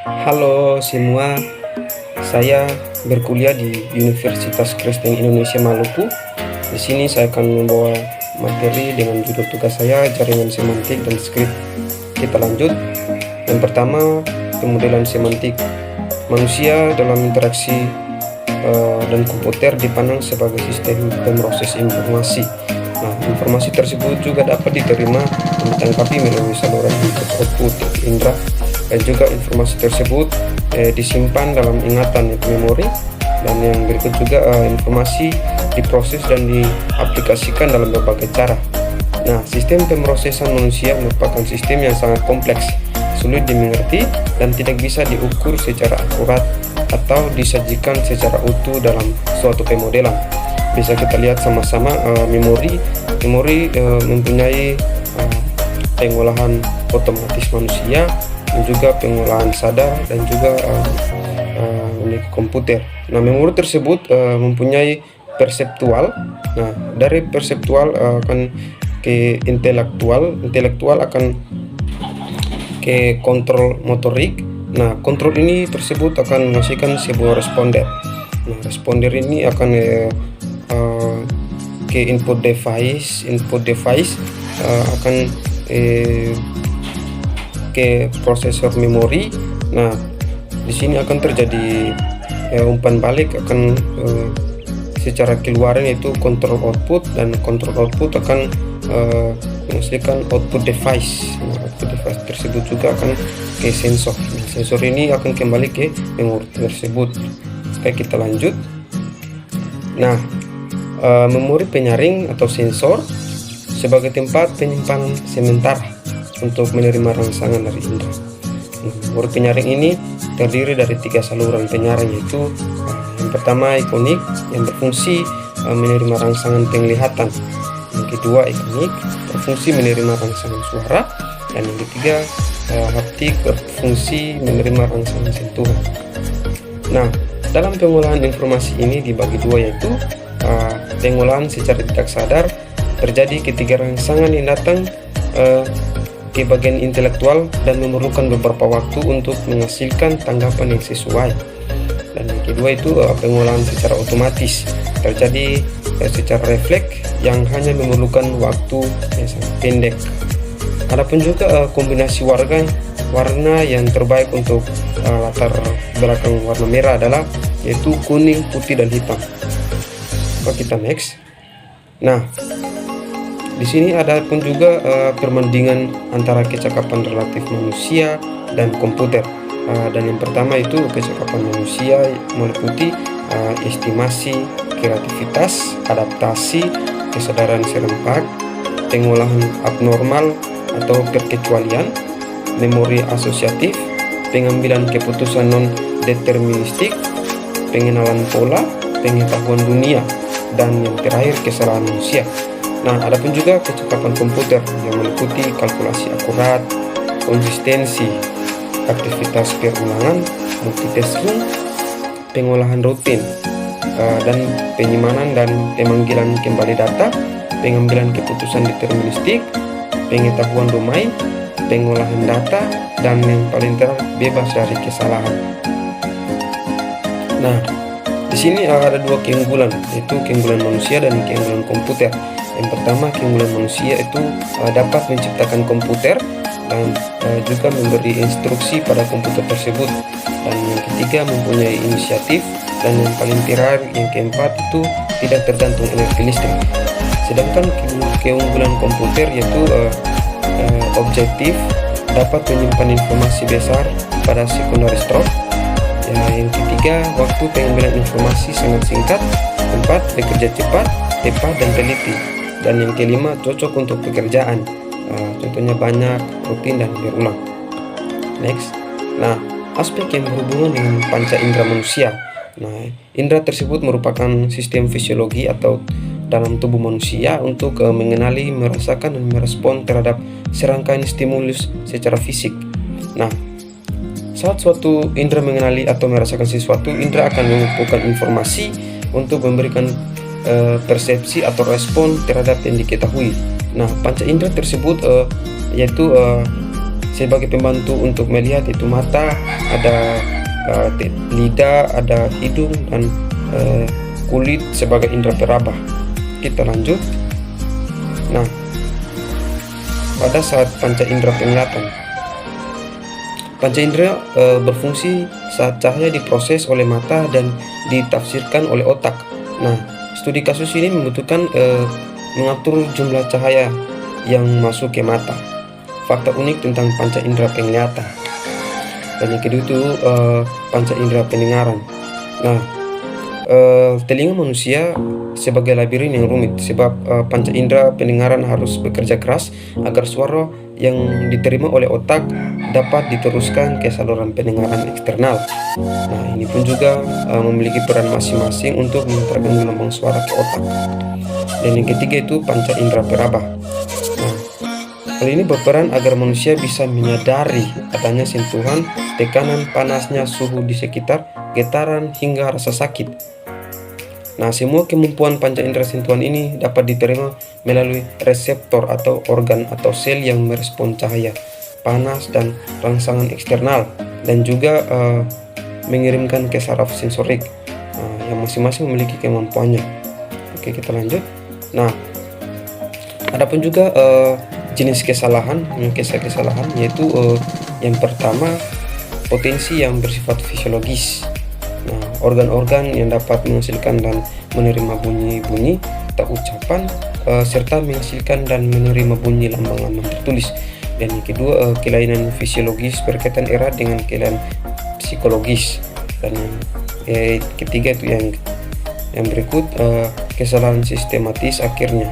Halo semua, saya berkuliah di Universitas Kristen Indonesia Maluku. Di sini saya akan membawa materi dengan judul tugas saya jaringan semantik dan skrip. Kita lanjut. Yang pertama, pemodelan semantik. Manusia dalam interaksi dan komputer dipandang sebagai sistem pemroses informasi. Nah, informasi tersebut juga dapat diterima dan ditangkapi melalui saluran input-output indera, dan juga informasi tersebut disimpan dalam ingatan yaitu memori, dan yang berikut juga informasi diproses dan diaplikasikan dalam berbagai cara. Nah, sistem pemrosesan manusia merupakan sistem yang sangat kompleks, sulit dimengerti, dan tidak bisa diukur secara akurat atau disajikan secara utuh dalam suatu pemodelan. Bisa kita lihat sama-sama memori mempunyai pengolahan otomatis manusia dan juga pengolahan sadar dan juga milik komputer. Nah, memori tersebut mempunyai perseptual. Nah, dari perseptual akan ke intelektual akan ke kontrol motorik. Nah, kontrol ini tersebut akan menghasilkan sebuah responder. Nah, responder ini akan ke input device akan ke prosesor memori. Nah, di sini akan terjadi umpan balik, akan secara keluaran yaitu kontrol output, dan kontrol output akan menghasilkan output device. Nah, output device tersebut juga akan ke sensor. Nah, sensor ini akan kembali ke memori tersebut. Oke, kita lanjut. Nah, memori penyaring atau sensor sebagai tempat penyimpanan sementara untuk menerima rangsangan dari indera. Nah, memori penyaring ini terdiri dari 3 saluran penyaring, yaitu yang pertama ikonik yang berfungsi menerima rangsangan penglihatan, yang kedua ikonik berfungsi menerima rangsangan suara, dan yang ketiga haptik berfungsi menerima rangsangan sentuhan. Nah, dalam pengolahan informasi ini dibagi dua, yaitu pengolahan secara tidak sadar terjadi ketika rangsangan yang datang ke bagian intelektual dan memerlukan beberapa waktu untuk menghasilkan tanggapan yang sesuai. Dan yang kedua itu pengolahan secara otomatis terjadi secara refleks yang hanya memerlukan waktu yang sangat pendek. Adapun juga kombinasi warna yang terbaik untuk latar belakang warna merah adalah yaitu kuning, putih, dan hitam. Oke, kita next. Nah, di sini ada pun juga perbandingan antara kecakapan relatif manusia dan komputer. Dan yang pertama itu kecakapan manusia meliputi estimasi, kreativitas, adaptasi, kesadaran serempak, pengolahan abnormal atau perkecualian, memori asosiatif, pengambilan keputusan non-deterministik, pengenalan pola, pengetahuan dunia, dan yang terakhir kesalahan manusia. Nah, ada pun juga kecakapan komputer yang meliputi kalkulasi akurat, konsistensi, aktivitas perulangan, multitasking, pengolahan rutin, dan penyimpanan dan pemanggilan kembali data, pengambilan keputusan deterministik, pengetahuan domain, pengolahan data, dan yang paling terakhir bebas dari kesalahan. Nah, di sini ada dua keunggulan, yaitu keunggulan manusia dan keunggulan komputer. Yang pertama, keunggulan manusia itu dapat menciptakan komputer dan juga memberi instruksi pada komputer tersebut. Dan yang ketiga, mempunyai inisiatif, dan yang paling terakhir, yang keempat itu tidak tergantung energi listrik. Sedangkan keunggulan komputer yaitu objektif, dapat menyimpan informasi besar pada secondary store. Yang ketiga, waktu pengambilan informasi sangat singkat. Keempat, bekerja cepat, tepat, dan teliti. Dan yang kelima, cocok untuk pekerjaan. Contohnya banyak, rutin, dan berulang. Next. Nah, aspek yang berhubungan dengan panca indera manusia. Nah, indera tersebut merupakan sistem fisiologi atau dalam tubuh manusia untuk mengenali, merasakan, dan merespon terhadap serangkaian stimulus secara fisik. Nah, saat suatu indera mengenali atau merasakan sesuatu, indera akan mengumpulkan informasi untuk memberikan persepsi atau respon terhadap yang diketahui. Nah, panca indera tersebut yaitu sebagai pembantu untuk melihat, itu mata, ada lidah, ada hidung, dan kulit sebagai indera peraba. Kita lanjut. Nah, pada saat panca indera penglihatan, panca indera berfungsi saat cahaya diproses oleh mata dan ditafsirkan oleh otak. Nah, studi kasus ini membutuhkan mengatur jumlah cahaya yang masuk ke mata. Fakta unik tentang panca indera penglihatan. Dan yang kedua itu panca indera pendengaran. Nah, telinga manusia sebagai labirin yang rumit, sebab panca indera pendengaran harus bekerja keras agar suara yang diterima oleh otak dapat diteruskan ke saluran pendengaran eksternal. Nah, ini pun juga memiliki peran masing-masing untuk mengantarkan gelombang suara ke otak. Dan yang ketiga itu panca indera peraba. Nah, hal ini berperan agar manusia bisa menyadari adanya sentuhan, tekanan, panasnya, suhu di sekitar, getaran, hingga rasa sakit. Nah, semua kemampuan panca indera sentuhan ini dapat diterima melalui reseptor atau organ atau sel yang merespon cahaya, panas, dan rangsangan eksternal, dan juga mengirimkan ke saraf sensorik yang masing-masing memiliki kemampuannya. Oke, kita lanjut. Nah, ada pun juga jenis kesalahan, yaitu yang pertama, potensi yang bersifat fisiologis. Nah, organ-organ yang dapat menghasilkan dan menerima bunyi-bunyi atau ucapan serta menghasilkan dan menerima bunyi lambang-lambang tertulis. Dan yang kedua, kelainan fisiologis berkaitan erat dengan kelainan psikologis. Dan yang ketiga itu yang berikut, kesalahan sistematis akhirnya,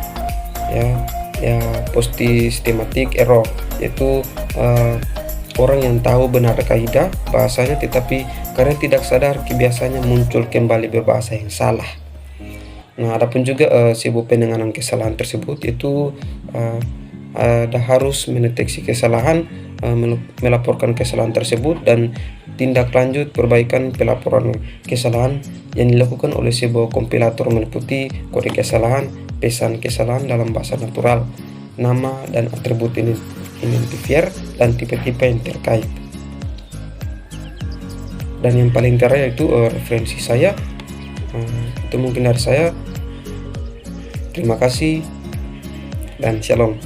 ya post-systematic error, yaitu orang yang tahu benar kaidah bahasanya tetapi karena tidak sadar biasanya muncul kembali berbahasa yang salah. Nah, adapun juga sebuah penanganan kesalahan tersebut itu ada harus mendeteksi kesalahan, melaporkan kesalahan tersebut, dan tindak lanjut perbaikan pelaporan kesalahan yang dilakukan oleh sebuah kompilator meliputi kode kesalahan, pesan kesalahan dalam bahasa natural, nama dan atribut identifier, dan tipe-tipe yang terkait. Dan yang paling terakhir itu referensi saya. Itu mungkin dari saya. Terima kasih dan shalom.